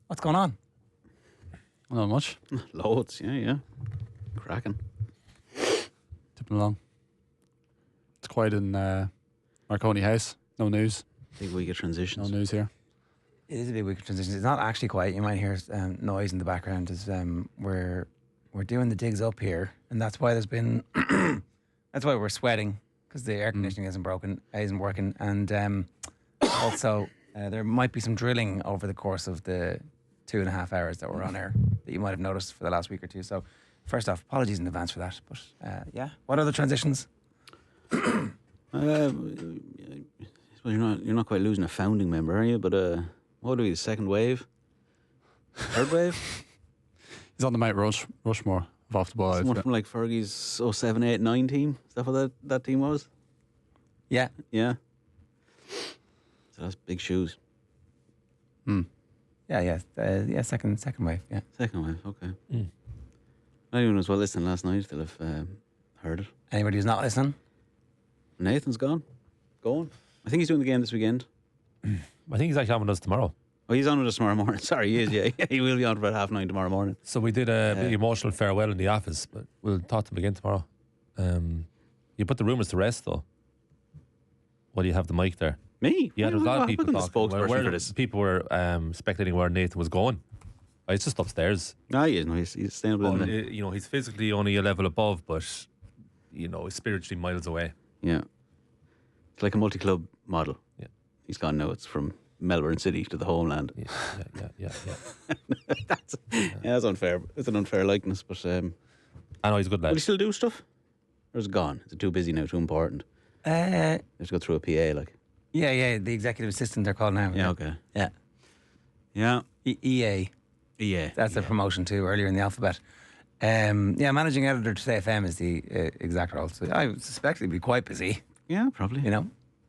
What's going on? Not much. Loads, yeah. Cracking. Tipping along. It's quiet in Marconi House. No news. Big week of transitions. No news here. It is a big week of transitions. It's not actually quiet. You might hear noise in the background as we're doing the digs up here, and that's why there's been that's why we're sweating, because the air conditioning isn't working, and also there might be some drilling over the course of the 2.5 hours that we're on air that you might have noticed for the last week or two. So first off, apologies in advance for that. But yeah, what other transitions? Well, you're not quite losing a founding member, are you? But what are we? The second wave, third wave? He's on the Mount Rushmore of off the ball. Someone from like Fergie's 07, 8, 9 team. Is that what that team was? Yeah. So that's big shoes. Yeah. Second wave. Yeah. Second wave. Okay. Not anyone was well listening last night. They'll have heard it. Anybody who's not listening? Nathan's going. I think he's doing the game this weekend. I think he's actually on with us tomorrow. Oh, he's on with us tomorrow morning. Sorry, he is, yeah. He will be on about 9:30 tomorrow morning. So we did a big emotional farewell in the office, but we'll talk to him again tomorrow. You put the rumours to rest, though. Why do you have the mic there? Me? Yeah, there's a lot of people talking. talking. Spokesperson for this. People were speculating where Nathan was going. It's just upstairs. No, he is. No, he's staying up in the... He's physically only a level above, but, he's spiritually miles away. Yeah. It's like a multi-club model. Yeah. He's gone now. It's from Melbourne City to the homeland. Yeah. That's unfair. It's an unfair likeness, but... I know he's a good lad. Will he still do stuff? Or is it gone? Is it too busy now, too important? You have to go through a PA, like... Yeah, the executive assistant they're called now. Yeah, okay. Yeah. Yeah. EA. Yeah. That's a promotion too, earlier in the alphabet. Managing editor to Today FM is the exact role. So I suspect he'd be quite busy. Yeah, probably.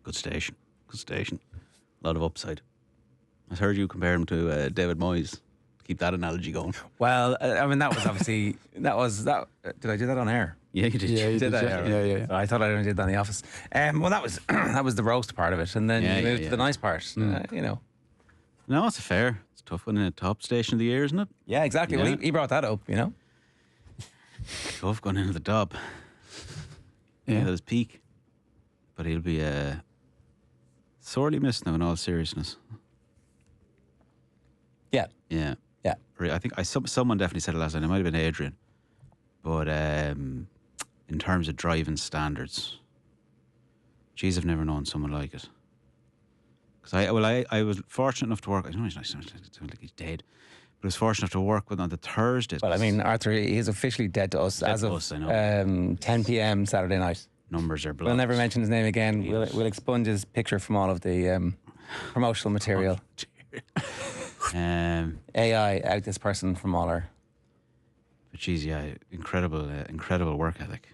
Good station. A lot of upside. I heard you compare him to David Moyes. Keep that analogy going. Well, that was obviously that. Did I do that on air? Yeah, you did. Yeah, you did. Yeah. I thought I only did that in the office. Well, that was that was the roast part of it, and then you moved to the nice part. No, it's fair. It's a tough one in a top station of the year, isn't it? Yeah, exactly. Yeah. Well, he brought that up. Tough going into the top. Yeah. At his peak. But he'll be sorely missed now, in all seriousness. Yeah. I think someone definitely said it last night. It might have been Adrian. But in terms of driving standards, geez, I've never known someone like it. Because I was fortunate enough to work. I don't know, it sounds like he's dead. But I was fortunate enough to work with him on the Thursdays. Well, I mean, Arthur, he is officially dead to us as of 10 p.m. Saturday night. Numbers are blocked. We'll never mention his name again. We'll expunge his picture from all of the promotional material. AI out this person from all our... But geez, yeah, incredible work ethic.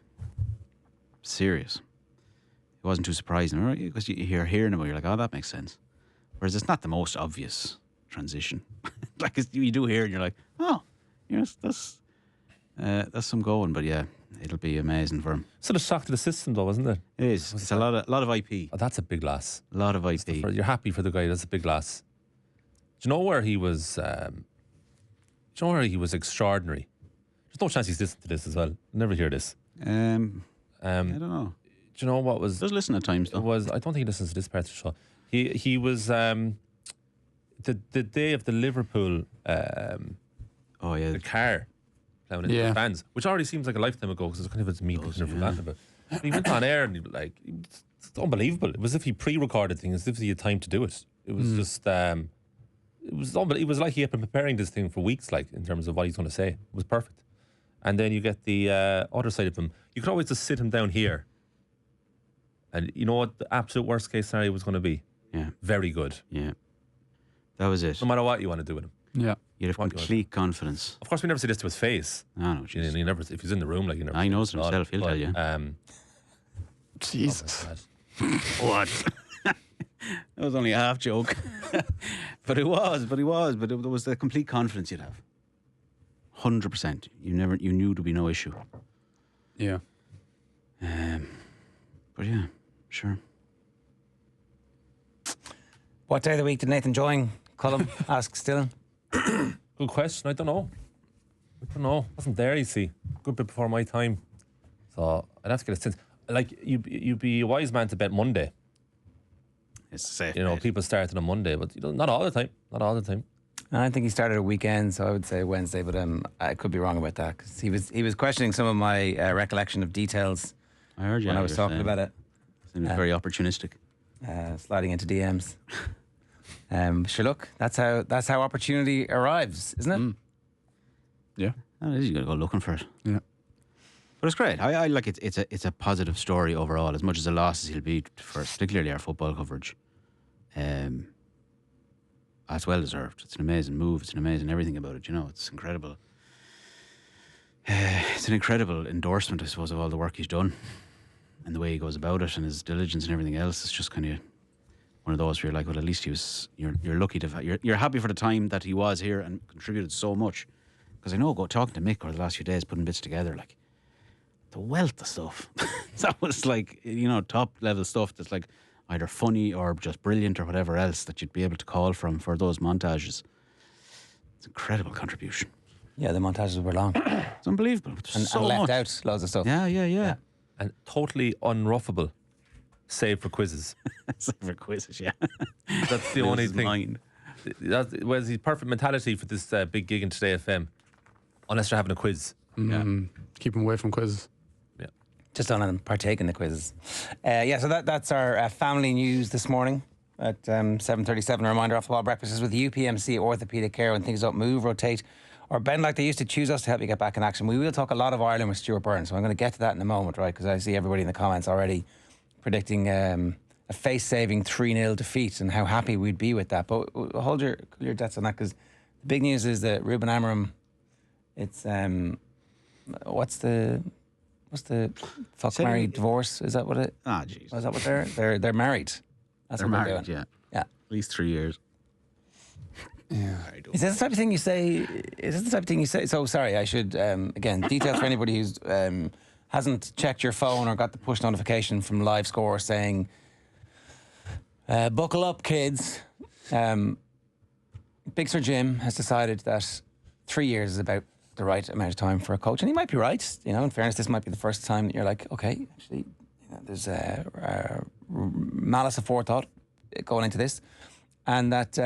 Serious. It wasn't too surprising, right? Because you're hearing about it, you're like, oh, that makes sense. Whereas it's not the most obvious transition. Like you do hear it and you're like, oh, yes, that's some going. But yeah, it'll be amazing for him. Sort of shock to the system, though, isn't it? It is. It's a lot of IP. Oh, that's a big loss. A lot of IP. You're happy for the guy. That's a big loss. Do you know where he was? Extraordinary. There's no chance he's listening to this as well. I'll never hear this. I don't know. Do you know what was? Does listen at times though. I don't think he listens to this part of the show. He was the day of the Liverpool. The car playing in the fans, which already seems like a lifetime ago because it's kind of it's me picking it from that. But he went on air and it's unbelievable. It was as if he pre-recorded things, as if he had time to do it. It was just. It was unbelievable. It was like he had been preparing this thing for weeks, like in terms of what he's going to say. It was perfect. And then you get the other side of him. You could always just sit him down here. And you know what the absolute worst case scenario was going to be? Yeah. Very good. Yeah. That was it. No matter what you want to do with him. Yeah. You have complete confidence. Of course, we never say this to his face. No, you never. If he's in the room, like you never. He knows himself. He'll tell you. Jesus. What? That was only a half joke. But he was. But there was the complete confidence you'd have. 100%. You knew there'd be no issue. Yeah. But yeah, sure. What day of the week did Nathan join? Colm asks Dylan. Good question. I don't know. Wasn't there, you see. Good bit before my time. So I'd have to get a sense. Like, you'd be a wise man to bet Monday. It's safe. People started on Monday, but not all the time. I think he started a weekend, so I would say Wednesday, but I could be wrong about that because he was questioning some of my recollection of details. I heard you when I was talking about it. It was very opportunistic. Sliding into DMs. Sure, look, that's how opportunity arrives, isn't it? Mm. Yeah, it is. You got to go looking for it. Yeah, but it's great. I like it. It's a positive story overall. As much as a loss as he'll be for particularly our football coverage. That's well deserved. It's an amazing move. It's an amazing everything about it. It's incredible. It's an incredible endorsement, I suppose, of all the work he's done and the way he goes about it and his diligence and everything else. It's just kind of one of those where you're like, well, at least you're lucky to you're happy for the time that he was here and contributed so much. Because I know, talking to Mick over the last few days, putting bits together, like the wealth of stuff. That was like, top level stuff that's like either funny or just brilliant or whatever else that you'd be able to call from for those montages. It's an incredible contribution. Yeah, the montages were long. It's unbelievable. And left out loads of stuff. Yeah. And totally unruffable, save for quizzes. Save for quizzes, yeah. That's the only thing. Mind. That's his perfect mentality for this big gig in Today FM. Unless you're having a quiz. Keep him away from quizzes. Yeah. Just don't let them partake in the quizzes. So that's our family news this morning at 7:37. A reminder, Off the Ball Breakfast is with UPMC Orthopaedic Care. When things don't move, rotate, or bend like they used to, choose us to help you get back in action. We will talk a lot of Ireland with Stuart Byrne, so I'm going to get to that in a moment, right? Because I see everybody in the comments already predicting a face-saving 3-0 defeat and how happy we'd be with that. But hold your debts on that, because the big news is that Ruben Amorim, it's what's the fuck, married, divorce? Is that what it? Ah, jeez. Is that what they're married? That's They're what married, they're doing. yeah. At least 3 years. Yeah. Is this the type of thing you say? So sorry, I should again details for anybody who's hasn't checked your phone or got the push notification from Live Score saying, "Buckle up, kids." Big Sir Jim has decided that 3 years is about the right amount of time for a coach, and he might be right. In fairness, this might be the first time that you're like, okay, actually, there's malice aforethought going into this. And that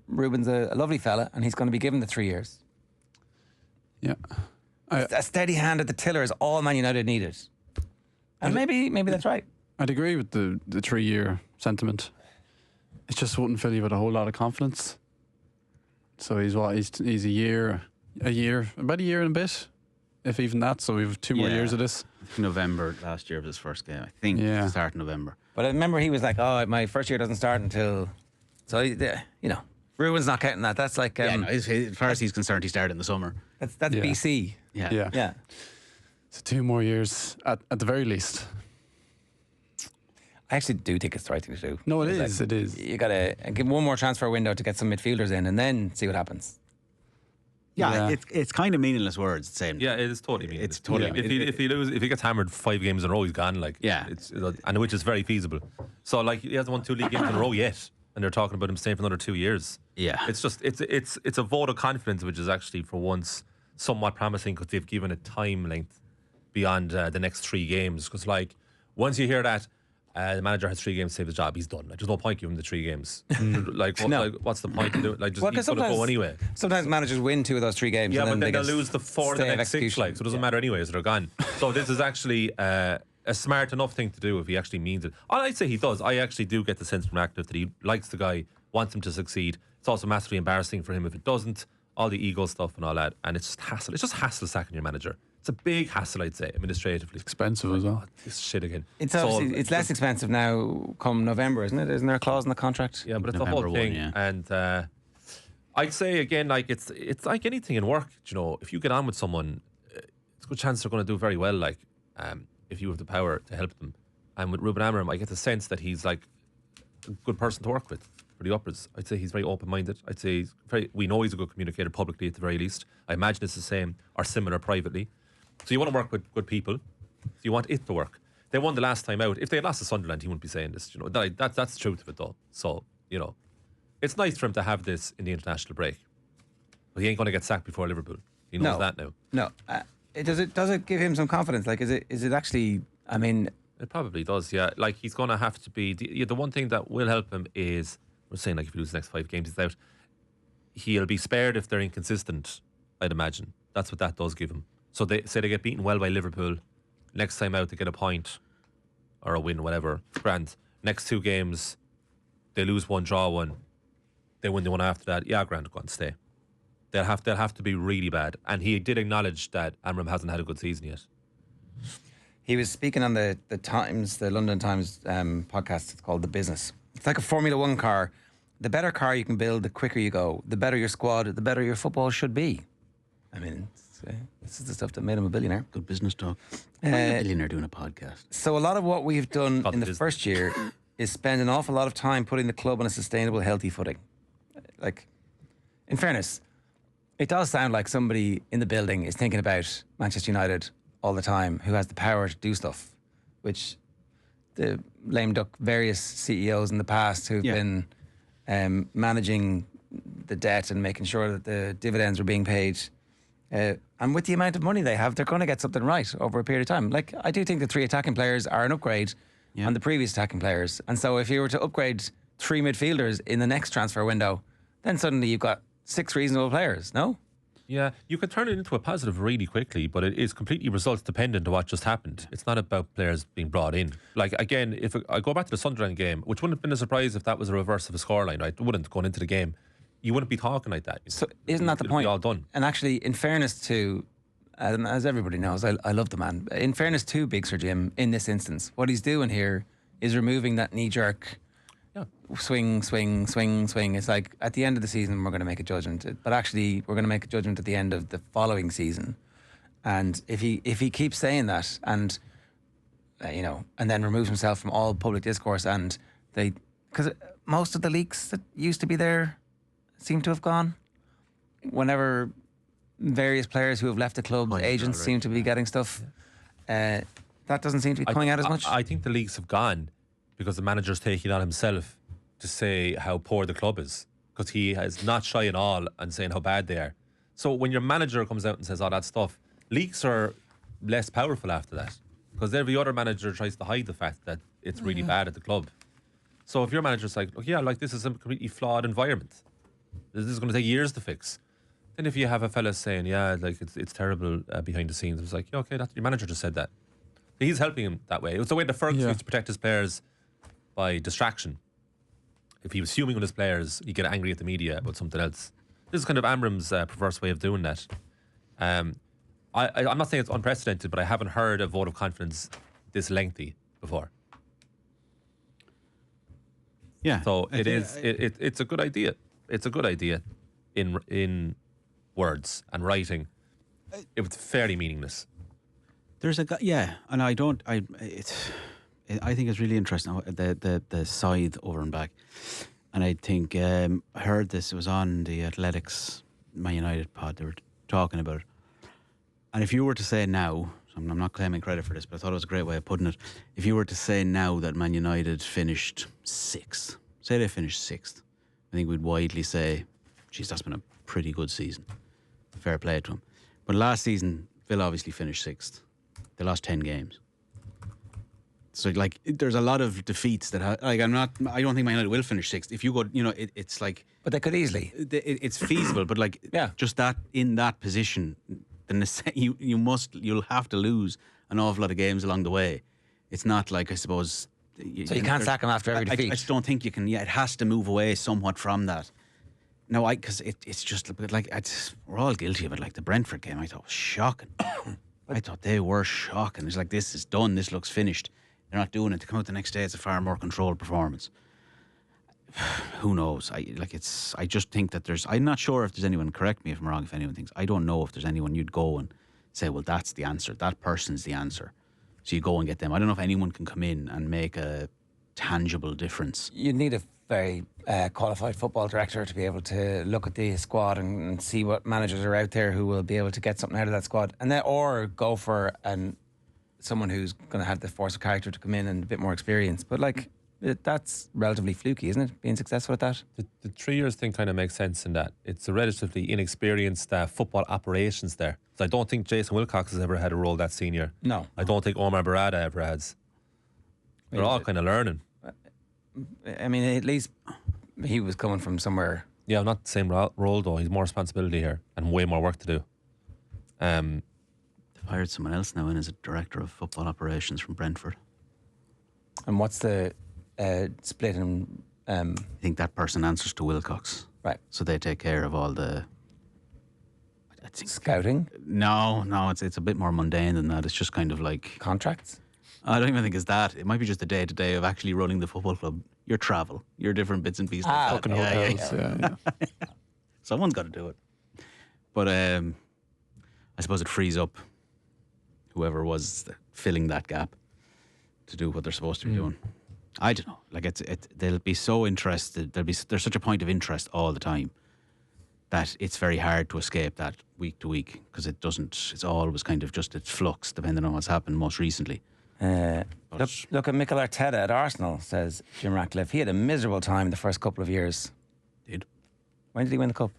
Ruben's a lovely fella, and he's going to be given the 3 years. Yeah. A steady hand at the tiller is all Man United needed. And maybe that's right. I'd agree with the 3-year sentiment. It just wouldn't fill you with a whole lot of confidence. So he's a year, about a year and a bit, if even that. So we have 2 more years of this. November last year was his first game, I think. Yeah. Start November. But I remember he was like, "Oh, my first year doesn't start until." So Ruben's not counting that. That's like as far as he's concerned, he started in the summer. That's BC. Yeah. So 2 more years at the very least. I actually do think it's the right thing to do. No, it is. It is. You got to give one more transfer window to get some midfielders in, and then see what happens. Yeah. It's kind of meaningless words saying. Yeah, it is totally meaningless. It's totally. If he gets hammered 5 games in a row, he's gone. And which is very feasible. So he hasn't won 2 league games in a row yet, and they're talking about him staying for another 2 years. Yeah, it's just it's a vote of confidence, which is actually for once somewhat promising because they've given a time length beyond the next 3 games. Because once you hear that. The manager has 3 games to save his job. He's done. There's no point giving him the 3 games. What's the point? He's going to go anyway. Sometimes managers win 2 of those 3 games. Yeah, and then they'll lose the 4 of the next 6. So it doesn't matter anyway. So they're gone. So this is actually a smart enough thing to do if he actually means it. I'd say he does. I actually do get the sense from Ratcliffe that he likes the guy, wants him to succeed. It's also massively embarrassing for him if it doesn't. All the ego stuff and all that, and it's just hassle. It's just hassle sacking your manager. It's a big hassle, I'd say, administratively. Expensive as well. This shit again. It's less expensive now come November, isn't it? Isn't there a clause in the contract? Yeah, but it's November the whole thing. And I'd say again, it's like anything in work. If you get on with someone, it's a good chance they're going to do very well. If you have the power to help them. And with Ruben Amorim, I get the sense that he's a good person to work with. For the uppers, I'd say he's very open-minded. I'd say we know he's a good communicator publicly at the very least. I imagine it's the same or similar privately. So you want to work with good people. So you want it to work. They won the last time out. If they had lost to Sunderland, he wouldn't be saying this. That's the truth of it, though. So it's nice for him to have this in the international break. But he ain't going to get sacked before Liverpool. He knows that now. No. Does it give him some confidence? Like, is it actually? I mean, it probably does. Yeah, like he's going to have to be. The one thing that will help him is, we're saying, like, if he loses the next 5 games, he's out. He'll be spared if they're inconsistent, I'd imagine. That's what that does give him. So they say they get beaten well by Liverpool. Next time out, they get a point or a win, whatever. Grand. Next 2 games, they lose 1, draw 1. They win the one after that. Yeah, grand, go on, stay. They'll have to be really bad. And he did acknowledge that Amorim hasn't had a good season yet. He was speaking on the London Times podcast. It's called The Business. It's like a Formula 1 car. The better car you can build, the quicker you go. The better your squad, the better your football should be. I mean, this is the stuff that made him a billionaire. Good business talk. Why a billionaire doing a podcast? So a lot of what we've done in the first year is spend an awful lot of time putting the club on a sustainable, healthy footing. Like, in fairness, it does sound like somebody in the building is thinking about Manchester United all the time, who has the power to do stuff, which the lame duck various CEOs in the past who've been managing the debt and making sure that the dividends are being paid. And with the amount of money they have, they're going to get something right over a period of time. Like, I do think the 3 attacking players are an upgrade on the previous attacking players. And so if you were to upgrade 3 midfielders in the next transfer window, then suddenly you've got 6 reasonable players, no? Yeah, you can turn it into a positive really quickly, but it is completely results dependent on what just happened. It's not about players being brought in. Like, again, if I go back to the Sunderland game, which wouldn't have been a surprise if that was a reverse of a scoreline, right? It wouldn't, going into the game. You wouldn't be talking like that. So isn't that the point? Be all done. And actually, in fairness to, as everybody knows, I love the man. In fairness to Big Sir Jim, in this instance, what he's doing here is removing that knee-jerk swing. It's like, at the end of the season, we're going to make a judgment. But actually, we're going to make a judgment at the end of the following season. And if he keeps saying that and, and then removes himself from all public discourse, and because most of the leaks that used to be there seem to have gone. Whenever various players who have left the club, agents seem to be getting stuff, that doesn't seem to be coming out as much. I think the leaks have gone because the manager's taking it on himself to say how poor the club is, because he is not shy at all and saying how bad they are. So when your manager comes out and says all that stuff, leaks are less powerful after that, because every other manager tries to hide the fact that it's really bad at the club. So if your manager's like, this is a completely flawed environment, this is going to take years to fix. Then if you have a fella saying, it's terrible behind the scenes, it's like, your manager just said that. He's helping him that way. It's the way that Ferguson used to protect his players by distraction. If he was fuming with his players, he'd get angry at the media about something else. This is kind of Amorim's perverse way of doing that. I'm not saying it's unprecedented, but I haven't heard a vote of confidence this lengthy before. Yeah. So it's a good idea. It's a good idea in words and writing. It was fairly meaningless. There's a guy, and I think it's really interesting the scythe over and back, and I think I heard this. It was on the Athletics Man United pod. They were talking about it, and if you were to say now, I'm not claiming credit for this, but I thought it was a great way of putting it. If you were to say now that Man United finished 6th, say they finished 6th, I think we'd widely say, geez, that's been a pretty good season. Fair play to them. But last season, Villa obviously finished 6th. They lost 10 games. So, like, there's a lot of defeats that, I don't think Man United will finish 6th. If you go, it's like... But they could easily. It's feasible, but, like, just that, in that position, you'll have to lose an awful lot of games along the way. It's not like, I suppose... So you can't sack them after every defeat? I just don't think you can. Yeah, it has to move away somewhat from that. No, because it's just like we're all guilty of it. Like the Brentford game, I thought was shocking. I thought they were shocking. It's like, this is done. This looks finished. They're not doing it. To come out the next day, it's a far more controlled performance. Who knows? I just think that I'm not sure if there's anyone. Correct me if I'm wrong. If anyone thinks, I don't know if there's anyone you'd go and say, well, that's the answer. That person's the answer. So you go and get them. I don't know if anyone can come in and make a tangible difference. You need a very qualified football director to be able to look at the squad and see what managers are out there who will be able to get something out of that squad, and then or go for someone who's going to have the force of character to come in and a bit more experience. But like, that's relatively fluky, isn't it? Being successful at that. The 3 years thing kind of makes sense in that it's a relatively inexperienced football operations there. So I don't think Jason Wilcox has ever had a role that senior. No. I don't think Omar Barada ever has. They're all kind of learning. I mean, at least he was coming from somewhere. Yeah, not the same role though. He's more responsibility here and way more work to do. They've hired someone else now in as a director of football operations from Brentford. And what's the split in... I think that person answers to Wilcox. Right. So they take care of all the... I think, scouting? No, it's a bit more mundane than that. It's just kind of like... Contracts? I don't even think it's that. It might be just the day-to-day of actually running the football club. Your travel, your different bits and pieces. Fucking hotels. Yeah. Someone's got to do it. But I suppose it frees up whoever was filling that gap to do what they're supposed to be doing. I don't know. Like they'll be so interested. There's such a point of interest all the time that it's very hard to escape that week to week because it doesn't. It's always kind of just it's flux depending on what's happened most recently. Look at Mikel Arteta at Arsenal, says Jim Ratcliffe. He had a miserable time the first couple of years. Did. When did he win the cup?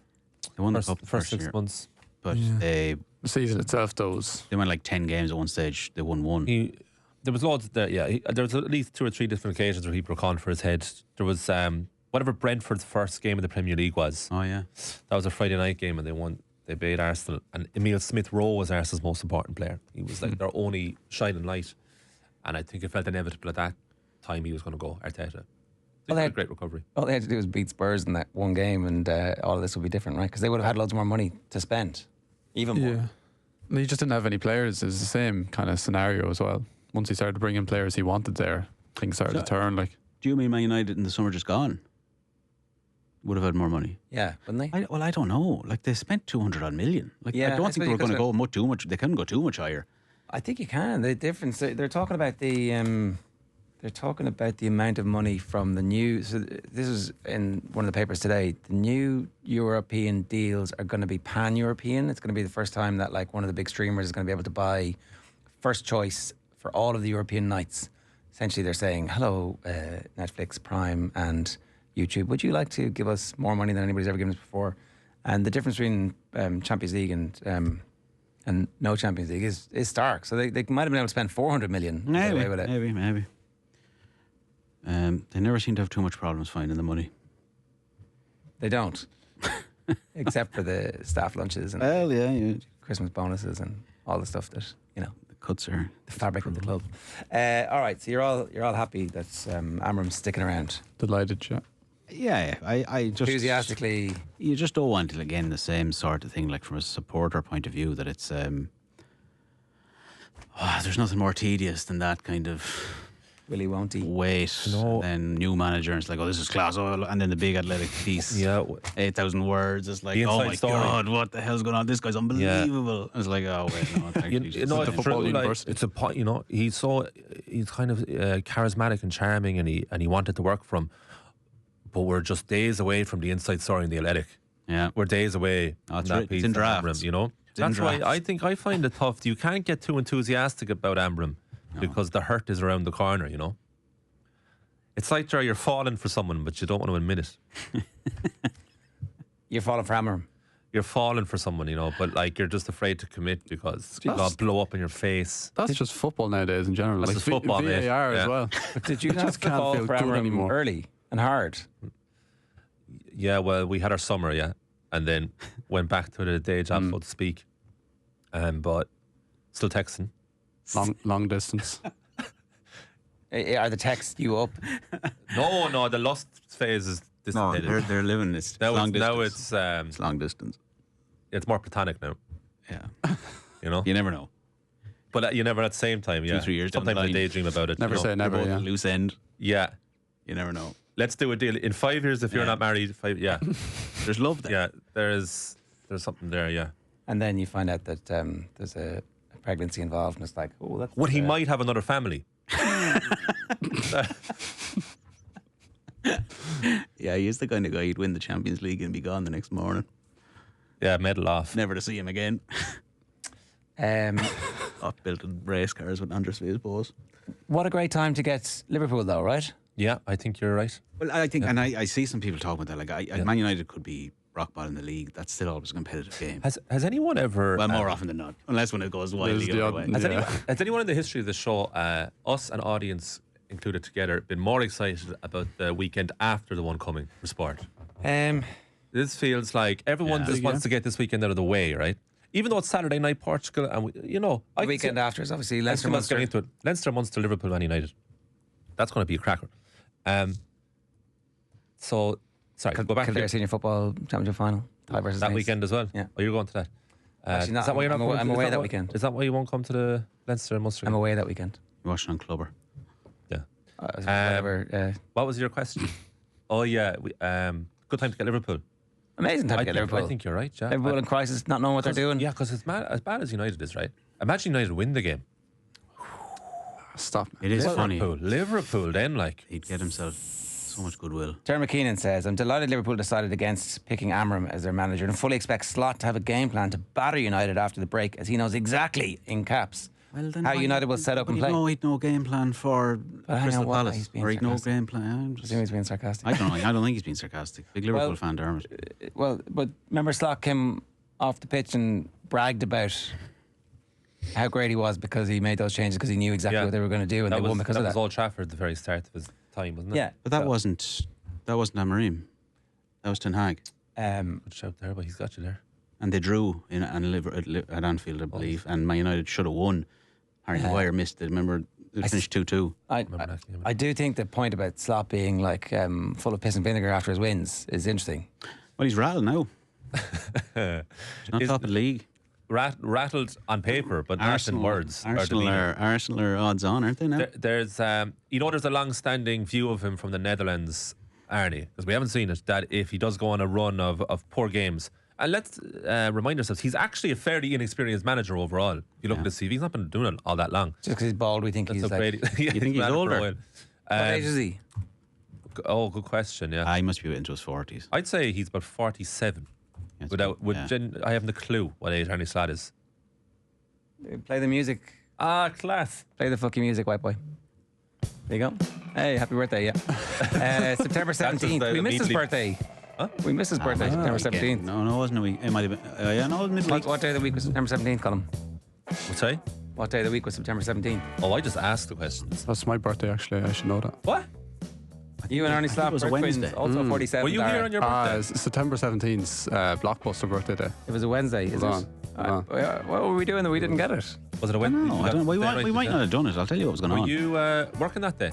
They won the cup the first 6 year. months. But The season itself, they went like 10 games at one stage. They won one. There was loads there, yeah. There was at least 2 or 3 different occasions where he broke on for his head. There was whatever Brentford's first game of the Premier League was. Oh, yeah. That was a Friday night game and they won. They beat Arsenal. And Emile Smith-Rowe was Arsenal's most important player. He was like their only shining light. And I think it felt inevitable at that time he was going to go, Arteta. They had a great recovery. All they had to do was beat Spurs in that one game and all of this would be different, right? Because they would have had loads more money to spend. Even more. Yeah. He just didn't have any players. It was the same kind of scenario as well. Once he started bringing players he wanted there, things started to turn. Like, do you mean Man United in the summer just gone? Would have had more money. Yeah, wouldn't they? I don't know. Like they spent 200 odd million. Like Yeah, I don't think they were going to go too much. They couldn't go too much higher. I think you can. The difference they're talking about the amount of money from the new. So this is in one of the papers today. The new European deals are going to be pan-European. It's going to be the first time that like one of the big streamers is going to be able to buy first choice for all of the European nights. Essentially, they're saying, "Hello, Netflix, Prime, and YouTube. Would you like to give us more money than anybody's ever given us before?" And the difference between Champions League and no Champions League is stark. So they might have been able to spend 400 million. Maybe. They never seem to have too much problems finding the money. They don't, except for the staff lunches and Christmas bonuses and all the stuff that the cuts are the fabric of the club. All right, so you're all happy that Amorim's sticking around. delighted, yeah. Yeah, I just Enthusiastically. You just don't want it again the same sort of thing, like from a supporter point of view, that it's there's nothing more tedious than that kind of Willy won't he? wait. No. And then new manager, and it's like, oh, this is class. Oh, and then the big athletic piece. Yeah. 8,000 words. It's like, The oh inside my story. God, what the hell's going on? This guy's unbelievable. It's like, oh wait, no, it's actually just it's a football university. It's a point. He's kind of charismatic and charming, and he wanted to work for him. But we're just days away from the inside story in the Athletic. yeah. We're days away from It's that in piece of drafts. Amorim, It's in That's why drafts. I find it tough. You can't get too enthusiastic about Amorim because the hurt is around the corner, It's like you're falling for someone, but you don't want to admit it. You're falling for Amorim. You're falling for someone, but like you're just afraid to commit because it'll blow up in your face. That's just football nowadays in general. That's Like just football, mate. VAR as Yeah. well. But did you not can't fall feel for good Amorim anymore. early and hard? Yeah, well, we had our summer, yeah, and then went back to the day job, so to speak. But still texting. Long distance. Are the texts you up? No, the lust phase is No, dissipated. they're living this now long distance. now it's It's long distance. it's more platonic now, Yeah. You never know. But you never at the same time, yeah. 3 years down the Sometimes I line. daydream about it. Never say never, Both yeah. a loose end. Yeah, You never know. let's do a deal in 5 years if you're Yeah. not married. Yeah, There's love there. yeah. There's something there. Yeah. And then you find out that there's a pregnancy involved, and it's like, oh, that's. Well, he might have another family. Yeah, he's the kind of guy who'd win the Champions League and be gone the next morning. Yeah, medal off. Never to see him again. Off built in race cars with Andres Villas. What a great time to get Liverpool, though, right? Yeah, I think you're right. Well, I think, and I see some people talking about that. Like, Man United could be rock bottom in the league. That's still always a competitive game. Has anyone ever? Well, more often than not, unless when it goes wildly the other way. Has anyone in the history of the show, us and audience included together, been more excited about the weekend after the one coming for sport? This feels like everyone just wants to get this weekend out of the way, right? Even though it's Saturday night, Portugal, and the weekend after is obviously Leinster, Munster. Into it. Leinster, Munster, Liverpool, Man United. That's going to be a cracker. So, sorry, go back to Kildare Senior Football Championship Final. Versus that Nice. weekend as well. Yeah. Oh, you're going to that. Actually, not. Is that why you're not going? I'm away that weekend. Is that why you won't come to the Leinster and Munster? I'm away that weekend. You're watching on Clubber. Yeah. What was your question? Oh yeah, good time to get Liverpool. Amazing time to get Liverpool. I think you're right, Jack. Liverpool in crisis, not knowing what they're doing. Yeah, because it's as bad as United is, right? Imagine United win the game. Stop. It is funny. Liverpool then, like. He'd get himself so much goodwill. Jeremy Keenan says, I'm delighted Liverpool decided against picking Amorim as their manager and fully expect Slot to have a game plan to batter United after the break, as he knows exactly, in caps, how United will set up and play. No, he'd no game plan for Crystal Palace. Or he'd no game plan. I think he's being sarcastic. I don't know. I don't think he's being sarcastic. Big Liverpool fan, Dermot. Well, but remember Slot came off the pitch and bragged about how great he was because he made those changes because he knew exactly what they were going to do, and they won because of that. That was Old Trafford at the very start of his time, wasn't it? Yeah, but that wasn't Amorim. That was Ten Hag. Good shout there, but he's got you there. And they drew at Anfield, I believe, and Man United should have won. Harry Maguire missed it. Remember, it finished 2-2. I do think the point about Slot being like full of piss and vinegar after his wins is interesting. Well, he's rattled now. He's not top of the league. Rattled on paper, but not in words. Arsenal are odds on, aren't they now? There's there's a long-standing view of him from the Netherlands, Arnie, because we haven't seen it, that if he does go on a run of poor games, and let's remind ourselves, he's actually a fairly inexperienced manager overall. If you look at his CV, he's not been doing it all that long. Just because he's bald, we think he's like... You think he's older? What age is he? Oh, good question, yeah. He must be into his 40s. I'd say he's about 47. I haven't a clue what age Arnie Slot is. Play the music. Class. Play the fucking music, white boy. There you go. Hey, happy birthday, yeah. September 17th. We missed his birthday. Huh? We missed his birthday, September 17th. No, it wasn't a week. It might have been. No, it was midweek. What day of the week was September 17th, Colm? What's that? What day of the week was September 17th? Oh, I just asked the questions. That's my birthday, actually. I should know that. What? You and Arnie Slot was a Wednesday. Also 47. Were you here on your birthday? September 17th, Blockbuster birthday day. It was a Wednesday, is it? What were we doing that we didn't get it? Was it a Wednesday? No, I don't know. We might not have done it. I'll tell you what was going on. Were you working that day?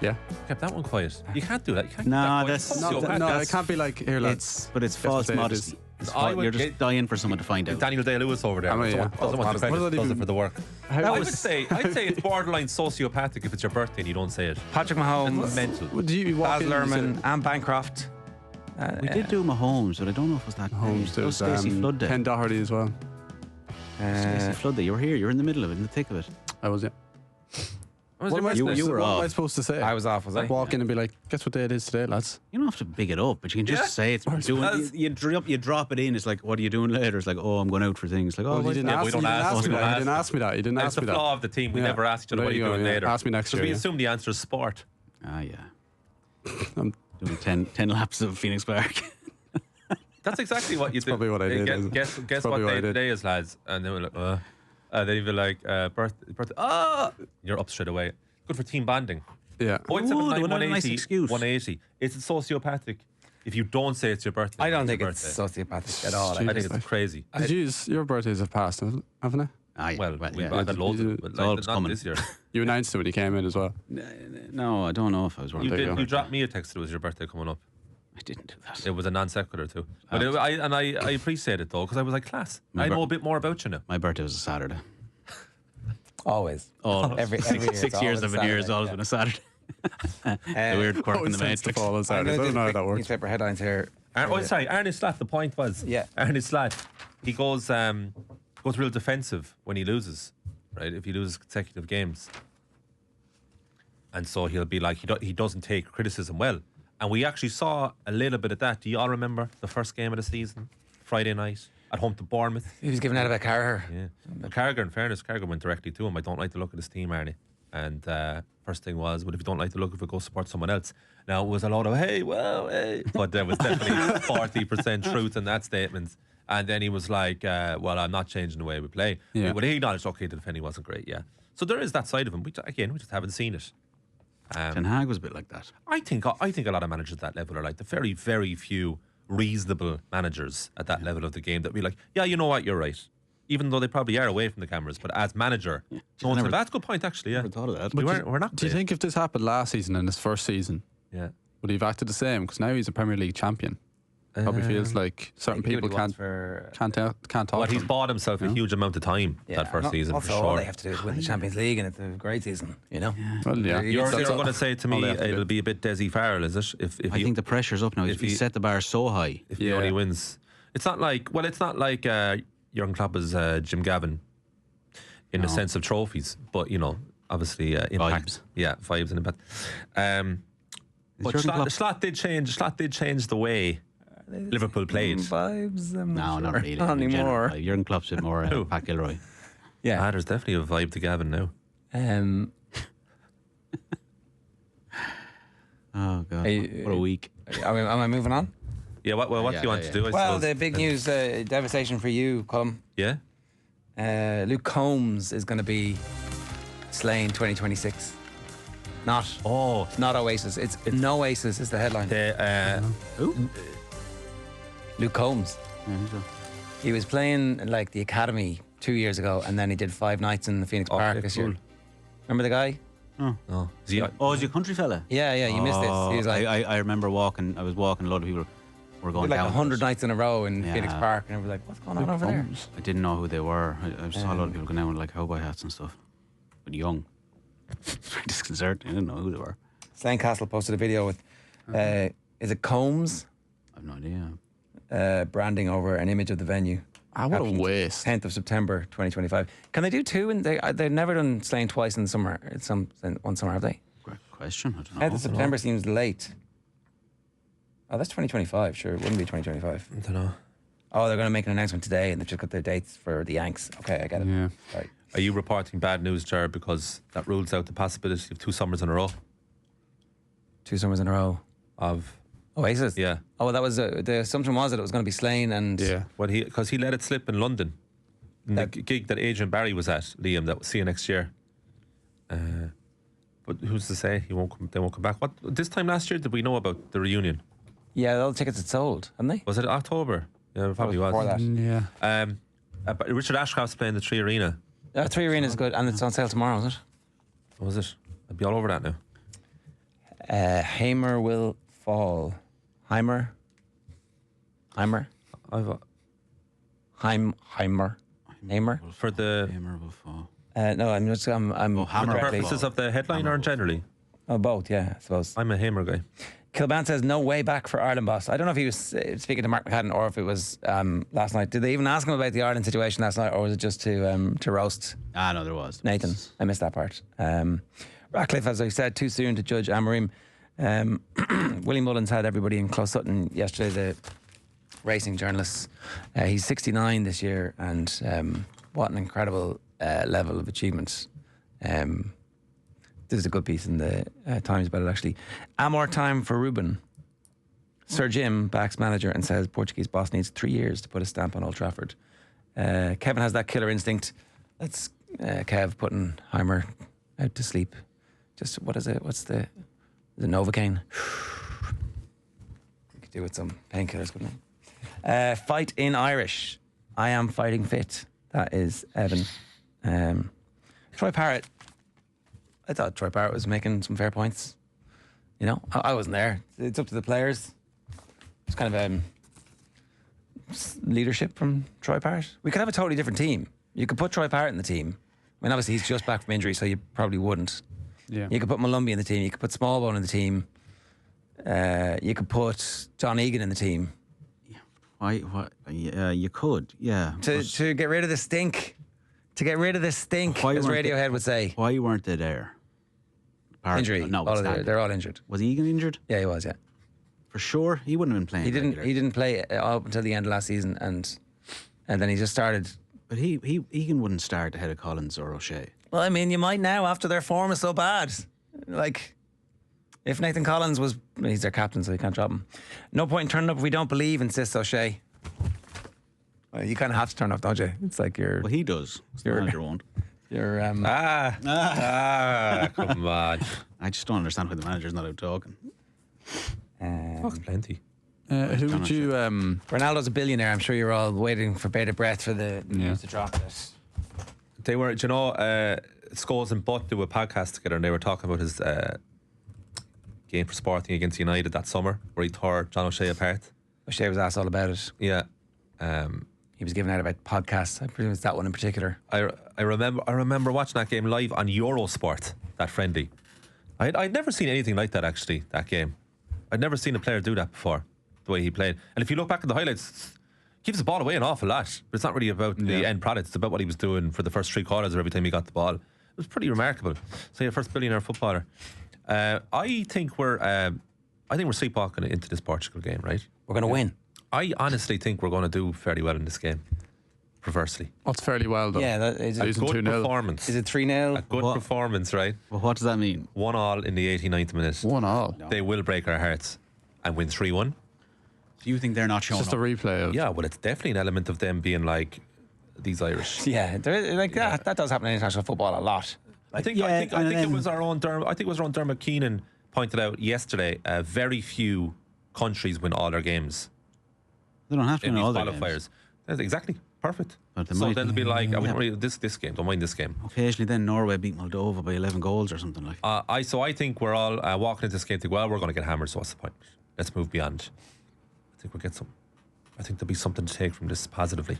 Yeah. Kept that one quiet. You can't do that. You can't No, it can't be like, here, lads. But it's false modesty. You're just dying for someone to find out. Daniel Day-Lewis over there. Doesn't want to credit, does it for the work. I'd say it's borderline sociopathic if it's your birthday and you don't say it. Patrick Mahomes, mental. Baz Luhrmann, and Bancroft. We did do Mahomes, but I don't know if it was that. Mahomes. There was Stacey Flood Day. Ken Doherty as well. Stacey Flood Day. You were here. You were in the middle of it, in the thick of it. I was, yeah. You were off. What am I supposed to say? I was off, was I? Walk in and be like, guess what day it is today, lads? You don't have to big it up, but you can just say it's doing. You drop it in. It's like, what are you doing later? It's like, oh, I'm going out for things. Like, oh, you didn't ask me that. You didn't ask me that. It's the flaw of the team. We never asked each other what are you doing later. Ask me next year. We assume the answer is sport. Yeah. I'm doing 10 laps of Phoenix Park. That's exactly what you do. Probably what I did. Guess what day today is, lads? And they were like, then you'd be like, birthday. You're up straight away. Good for team bonding. Yeah. 079 nice excuse. 180. It's sociopathic if you don't say it's your birthday. I don't think it's sociopathic at all. I think it's crazy. Your birthdays have passed, haven't they? Well, we've had loads of it. Not coming this year. You announced it when you came in as well. No, I don't know if I was wrong. You dropped me a text that it was your birthday coming up. I didn't do that. It was a non sequitur too. But I appreciate it though, because I was like, class. I know a bit more about you now. My birthday was a Saturday. Always. Every 6 years I've been here, it's always been a Saturday. The weird quirk in the matrix. I don't know how that works. Newspaper headlines here. Arnie Slot, the point was, Arnie Slot, he goes real defensive when he loses, right? If he loses consecutive games. And so he'll be like, he doesn't take criticism well. And we actually saw a little bit of that. Do you all remember the first game of the season? Friday night at home to Bournemouth. He was giving out about Carragher. Yeah. Carragher, in fairness, Carragher went directly to him. I don't like the look of this team, Arnie. And first thing was, well, if you don't like the look of it, go support someone else. Now, it was a lot of, hey, but there was definitely 40% truth in that statement. And then he was like, well, I'm not changing the way we play. Yeah. But he acknowledged, okay, the defending wasn't great, yeah. So there is that side of him. We just haven't seen it. Ten Hag was a bit like that. I think a lot of managers at that level are like the very, very few reasonable managers at that level of the game that be like, yeah, you know what, you're right. Even though they probably are away from the cameras, but as manager, that's a good point, actually. Yeah, Never thought of that. We're not. Do you think if this happened last season in his first season, would he have acted the same? Because now he's a Premier League champion. Probably feels like certain people can't talk. Well, he's bought himself a huge amount of time that first season. Also, for sure. all they have to do is win the Champions League, and it's a great season. You know. Well, yeah. You're going to say to me it'll be a bit Desi Farrell, is it? If I think the pressure's up now. If he set the bar so high, if he only wins, it's not like Jurgen Klopp is Jim Gavin in the sense of trophies, but obviously impact. Vibes. Yeah, vibes and impact. But Slot did change. Slot did change the way Liverpool played. Vibes. Not really. Not anymore. Jurgen Klopp's a bit more Pat Gilroy. Yeah. There's definitely a vibe to Gavin now. Oh God, what a week. Am I moving on? Yeah. What do you want to do? I Well, suppose? the big news, devastation for you, Colm. Yeah. Luke Combs is going to be slain 2026. Not Oasis. It's No Oasis is the headline. Luke Combs. He was playing like the academy 2 years ago, and then he did 5 nights in the Phoenix Park this year. Remember the guy? No. Is he a country fella? Yeah, you missed this. He was like, I remember walking. I was walking. A lot of people were going like down. 100 nights in a row in Phoenix Park, and everyone was like, "What's going on over there?" I didn't know who they were. I saw a lot of people going down with like cowboy hats and stuff. But young, disconcerting. I didn't know who they were. Slane Castle posted a video with, is it Combs? I've no idea. Branding over an image of the venue. What a waste. 10th of September 2025. Can they do two? They've never done Slane twice in the summer. One summer, have they? Great question. I don't know. 10th of September seems late. Oh, that's 2025. Sure, it wouldn't be 2025. I don't know. Oh, they're going to make an announcement today, and they've just got their dates for the Yanks. Okay, I get it. Yeah. Right. Are you reporting bad news, Ger, because that rules out the possibility of 2 summers in a row 2 summers in a row of Oasis? Yeah. Oh, that was the assumption was that it was going to be Slane and because he let it slip in London. The gig that Adrian Barry was at, Liam, that we'll see you next year. But who's to say they won't come back? What this time last year did we know about the reunion? Yeah, all the tickets had sold, hadn't they? Was it October? Yeah, it probably was. Before that. Yeah. But Richard Ashcroft's playing the 3 Arena. 3 Arena is good, and it's on sale tomorrow, is it? Was it? I'd be all over that now. Hamer will fall. Heimer. I've Heimer. for the Hammer will fall. No, I'm just I'm Hammer for the will purposes of the headline or generally. Oh, both, yeah, I suppose. I'm a Hamer guy. Kilban says no way back for Ireland boss. I don't know if he was speaking to Mark McCadden or if it was last night. Did they even ask him about the Ireland situation last night, or was it just to roast No, there was. Nathan? I missed that part. Ratcliffe, as I said, too soon to judge Amorim. Willie Mullins had everybody in Close Sutton yesterday, the racing journalist. He's 69 this year, and what an incredible level of achievement. This is a good piece in the Times about it, actually. Amor time for Ruben. Sir Jim backs manager and says Portuguese boss needs 3 years to put a stamp on Old Trafford. Kevin has that killer instinct. That's Kev putting Heimer out to sleep. Just, what is it? What's the Novocaine? You could do with some painkillers, couldn't it? Fight in Irish. I am fighting fit. That is Evan. Troy Parrott. I thought Troy Parrott was making some fair points. You know, I wasn't there. It's up to the players. It's kind of leadership from Troy Parrott. We could have a totally different team. You could put Troy Parrott in the team. I mean, obviously he's just back from injury, so you probably wouldn't. Yeah. You could put Malumbi in the team. You could put Smallbone in the team. You could put John Egan in the team. Why? What? Yeah, you could. Yeah. To get rid of the stink. To get rid of the stink, as Radiohead would say. Why weren't they there? Injury. No, they're all injured. Was Egan injured? Yeah, he was. Yeah, for sure. He wouldn't have been playing. He didn't play up until the end of last season, and then he just started But Egan wouldn't start ahead of Collins or O'Shea. Well, I mean, you might now after their form is so bad. Like, if Nathan Collins was... He's their captain, so you can't drop him. No point in turning up if we don't believe, insists O'Shea. Well, you kind of have to turn up, don't you? It's like you're... Well, he does. The manager won't. You're... come on. I just don't understand why the manager's not out talking. Talks plenty. Who would you... Ronaldo's a billionaire. I'm sure you're all waiting for bated breath for the news to drop this. They were, do you know, Scholes and Butt do a podcast together, and they were talking about his game for Sporting against United that summer, where he tore John O'Shea apart. O'Shea was asked all about it. Yeah. He was giving out about podcasts. I presume it's that one in particular. I remember watching that game live on Eurosport, that friendly. I'd never seen anything like that, actually, that game. I'd never seen a player do that before, the way he played. And if you look back at the highlights, he gives the ball away an awful lot. But it's not really about the end product. It's about what he was doing for the first 3 quarters or every time he got the ball. It was pretty remarkable. So, yeah, first billionaire footballer. I think we're sleepwalking into this Portugal game, right? We're going to win. I honestly think we're going to do fairly well in this game. Perversely. What's fairly well, though? Yeah, is it a good performance. Is it 3-0? A good performance, right? Well, what does that mean? 1-1 in the 89th minute. 1-1. No. They will break our hearts and win 3-1. Do you think they're not showing Just a replay of... Yeah, well, it's definitely an element of them being like these Irish. Yeah, that does happen in international football a lot. I think it was our own Dermot Keenan pointed out yesterday. Very few countries win all their games. They don't have to in win these all their qualifiers. games. That's exactly perfect. But So they'll be like, I wouldn't this game. Don't mind this game. Occasionally, then Norway beat Moldova by 11 goals or something like. I think we're all walking into this game. Think, well, we're going to get hammered. So what's the point? Let's move beyond. I think we'll get some. I think there'll be something to take from this positively.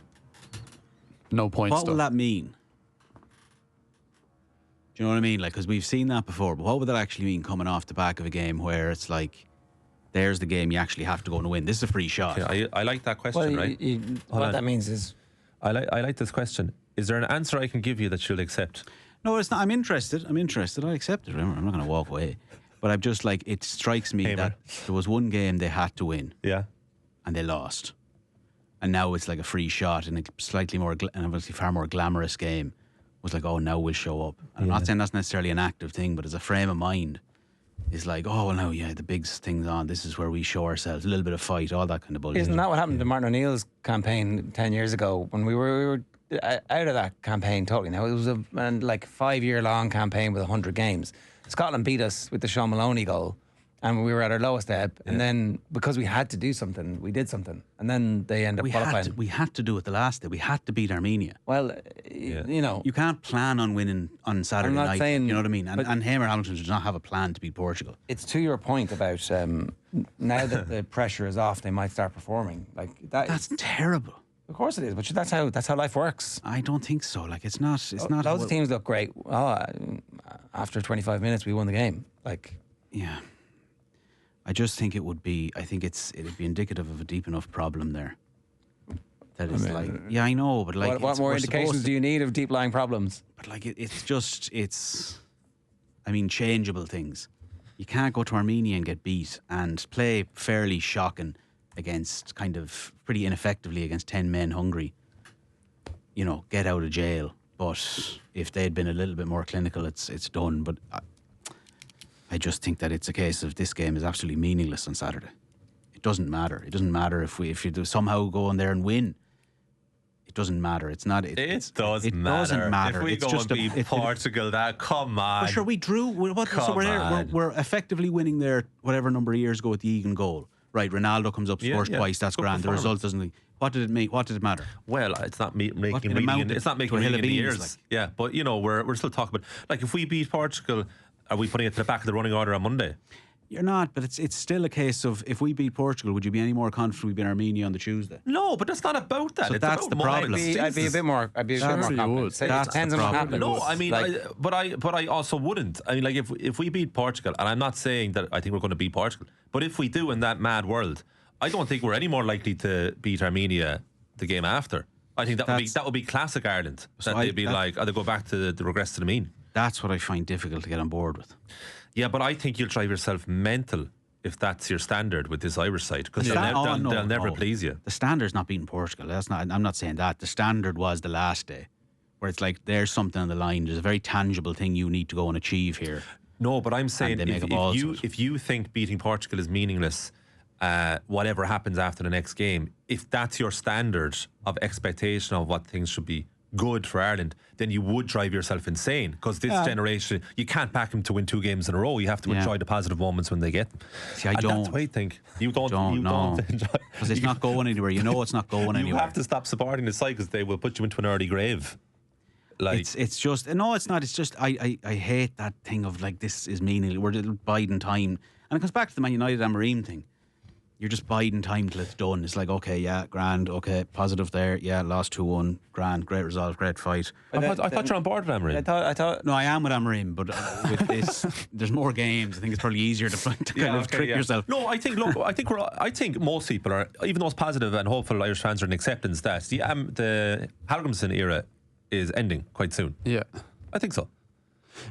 No points. What will that mean? Do you know what I mean? Like, because we've seen that before. But what would that actually mean coming off the back of a game where it's like, there's the game you actually have to go and win. This is a free shot. Yeah, I like that question, Well, right? What that means is... I like this question. Is there an answer I can give you that you'll accept? No, it's not. I'm interested. I accept it. I'm not going to walk away. But I'm just like, it strikes me that there was one game they had to win. Yeah. And they lost. And now it's like a free shot in a slightly more, and obviously far more glamorous game. It was like, oh, now we'll show up. And I'm not saying that's necessarily an active thing, but as a frame of mind, it's like, oh, well, now, the big thing's on. This is where we show ourselves. A little bit of fight, all that kind of bullshit. Isn't that what happened to Martin O'Neill's campaign 10 years ago when we were out of that campaign totally? Now, it was a 5-year-long campaign with 100 games. Scotland beat us with the Sean Maloney goal, and we were at our lowest ebb. Yeah. And then, because we had to do something, we did something. And then they ended up qualifying. We had to do it the last day. We had to beat Armenia. Well, you know. You can't plan on winning on Saturday night. Saying, you know what I mean? And Hamer Hamilton does not have a plan to beat Portugal. It's to your point about now that the pressure is off, they might start performing. Like that's terrible. Of course it is, but that's how life works. I don't think so. Like it's not. Loads of teams look great. After 25 minutes, we won the game. Yeah. I just think it would be. I think it'd be indicative of a deep enough problem there. That is yeah, I know, but like, what more indications do you need of deep lying problems? But like, I mean, changeable things. You can't go to Armenia and get beat and play fairly shocking against kind of pretty ineffectively against 10 men hungry. You know, get out of jail. But if they'd been a little bit more clinical, it's done. But I just think that it's a case of this game is absolutely meaningless on Saturday. It doesn't matter. It doesn't matter if you do somehow go in there and win. It doesn't matter. It's not. It doesn't matter. If we it's go just and beat Portugal, come on. Well, sure, we drew. We're effectively winning there whatever number of years ago with the Egan goal. Right, Ronaldo comes up, scores twice. That's grand. The result doesn't. What did it make? What did it matter? Well, it's not making it's not making really in the years. Yeah, but you know we're still talking about like if we beat Portugal, are we putting it to the back of the running order on Monday? You're not, but it's still a case of if we beat Portugal, would you be any more confident we beat Armenia on the Tuesday? No, but that's not about that. So it's that's about the problem. I'd be a bit more. I'd be a bit more confident. That's the problem. No, I mean, but I also wouldn't. I mean, like if we beat Portugal, and I'm not saying that I think we're going to beat Portugal, but if we do in that mad world, I don't think we're any more likely to beat Armenia the game after. I think that would be classic Ireland. So they'd be like, they go back to the regress to the mean. That's what I find difficult to get on board with. Yeah, but I think you'll drive yourself mental if that's your standard with this Irish side, because The sta- they'll never please you. The standard's not beating Portugal. I'm not saying that. The standard was the last day, where it's like there's something on the line. There's a very tangible thing you need to go and achieve here. No, but I'm saying And they make a balls of it. if you think beating Portugal is meaningless, whatever happens after the next game, if that's your standard of expectation of what things should be good for Ireland, then you would drive yourself insane, because this generation, you can't back them to win 2 games in a row. You have to enjoy the positive moments when they get them. See, That's what I think. You don't enjoy, because it's not going anywhere. You know it's not going anywhere. You have to stop supporting the side, because they will put you into an early grave. Like, it's just no, it's not. It's just I hate that thing of like, this is meaningless. We're biding time, and it comes back to the Man United Amorim thing. You're just biding time till it's done. It's like, okay, yeah, grand, okay, positive there, yeah, lost 2-1, grand, great result, great fight. I thought you're on board with Amorim. I thought. No, I am with Amorim, but with this, there's more games. I think it's probably easier to kind of trick yourself. No, I think I think most people are, even those positive and hopeful Irish fans, are in acceptance that the Hallgrimsson era is ending quite soon. Yeah, I think so.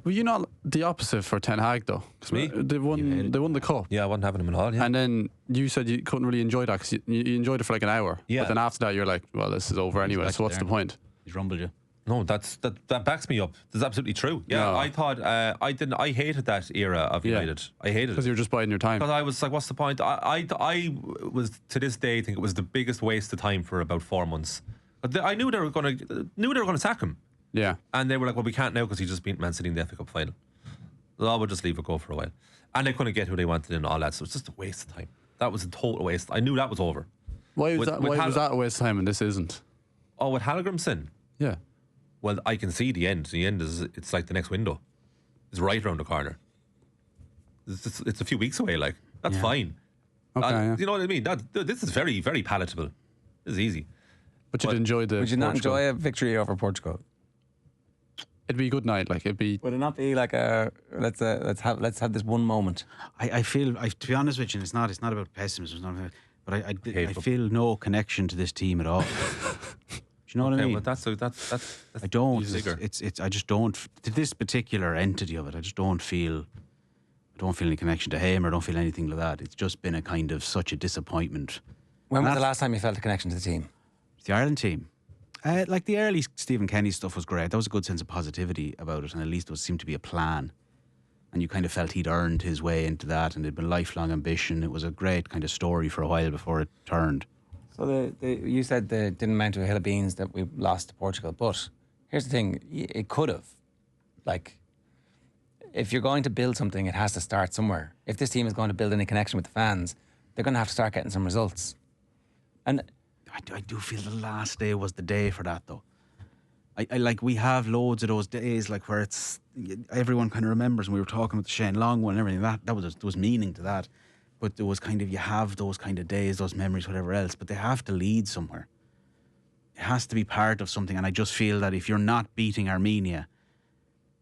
Well, you're not the opposite for Ten Hag though. Me? They won the cup. Yeah, I wasn't having him at all. Yeah. And then you said you couldn't really enjoy that because you enjoyed it for like an hour. Yeah. But then after that, you're like, well, this is over anyway. So what's the point? He's rumbled you. No, that backs me up. That's absolutely true. Yeah, No. I thought I hated that era of United. I hated it because you're just biding your time. because I was like, what's the point? I was, to this day, think it was the biggest waste of time for about 4 months. But I knew they were going to sack him, Yeah. and they were like, well, we can't now because he just beat Man City in the FA Cup final. So we'll just leave it go for a while, and they couldn't get who they wanted and all that. So it's just a waste of time. That was a total waste. I knew that was over. Why was With- that? with Why was that a waste of time and this isn't? Oh, with Hallgrimsson. Yeah. Well, I can see the end. The end it's like the next window. It's right around the corner. It's a few weeks away. Like, that's fine. Okay. Yeah. You know what I mean? This is very, very palatable. This is easy. But you'd enjoy the. Would you not Portugal. enjoy a victory over Portugal? It'd be a good night. Like it'd be. Would it not be like a let's have this one moment? I feel, to be honest with you, it's not about pessimism, it's not about, but I feel no connection to this team at all. Do you know what I mean? Well, that's I don't. bigger. It's I just don't, to this particular entity of it. I just don't feel. I don't feel any connection to him, or I don't feel anything like that. It's just been a kind of such a disappointment. When was the last time you felt a connection to the team? The Ireland team. Like the early Stephen Kenny stuff was great. There was a good sense of positivity about it, and at least there seemed to be a plan. And you kind of felt he'd earned his way into that, and it'd been lifelong ambition. It was a great kind of story for a while before it turned. So you said they didn't amount to a hill of beans that we lost to Portugal, but here's the thing: it could have. Like, if you're going to build something, it has to start somewhere. If this team is going to build any connection with the fans, they're going to have to start getting some results. And I do feel the last day was the day for that, though. I like, we have loads of those days, like where it's everyone kind of remembers. And we were talking with the Shane Long one and everything. There was meaning to that, but there was kind of, you have those kind of days, those memories, whatever else. But they have to lead somewhere. It has to be part of something. And I just feel that if you're not beating Armenia,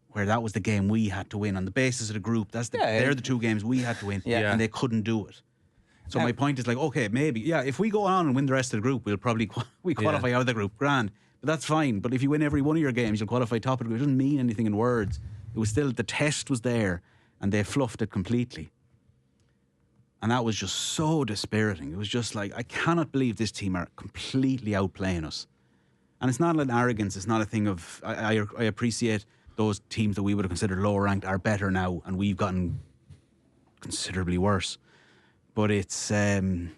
where that was the game we had to win on the basis of the group, they're the 2 games we had to win, and they couldn't do it. So my point is, like, okay, maybe, if we go on and win the rest of the group, we'll probably qualify out of the group, grand. But that's fine. But if you win every one of your games, you'll qualify top of the group. It doesn't mean anything in words. It was still, the test was there, and they fluffed it completely. And that was just so dispiriting. It was just like, I cannot believe this team are completely outplaying us. And it's not an arrogance. It's not a thing of, I appreciate those teams that we would have considered lower ranked are better now, and we've gotten considerably worse. But it's, you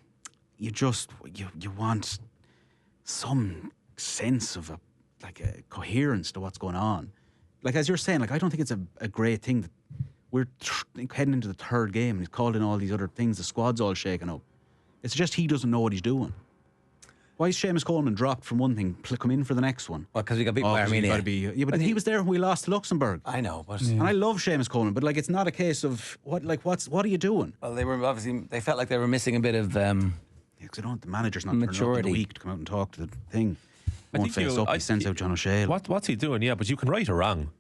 want some sense of a coherence to what's going on. Like, as you're saying, like, I don't think it's a great thing that we're heading into the 3rd game and he's called in all these other things. The squad's all shaken up. It's just he doesn't know what he's doing. Why is Seamus Coleman dropped from one thing, come in for the next one? well, because we got beat by Armenia. But he was there when we lost to Luxembourg. I know, but And I love Seamus Coleman, but like, it's not a case of what are you doing? well, they felt like they were missing a bit of. Because the manager's not turning up in Maturity. the week to come out and talk to the thing. I Won't think face up. He sends out John O'Shea. What's he doing? Yeah, but you can right or wrong,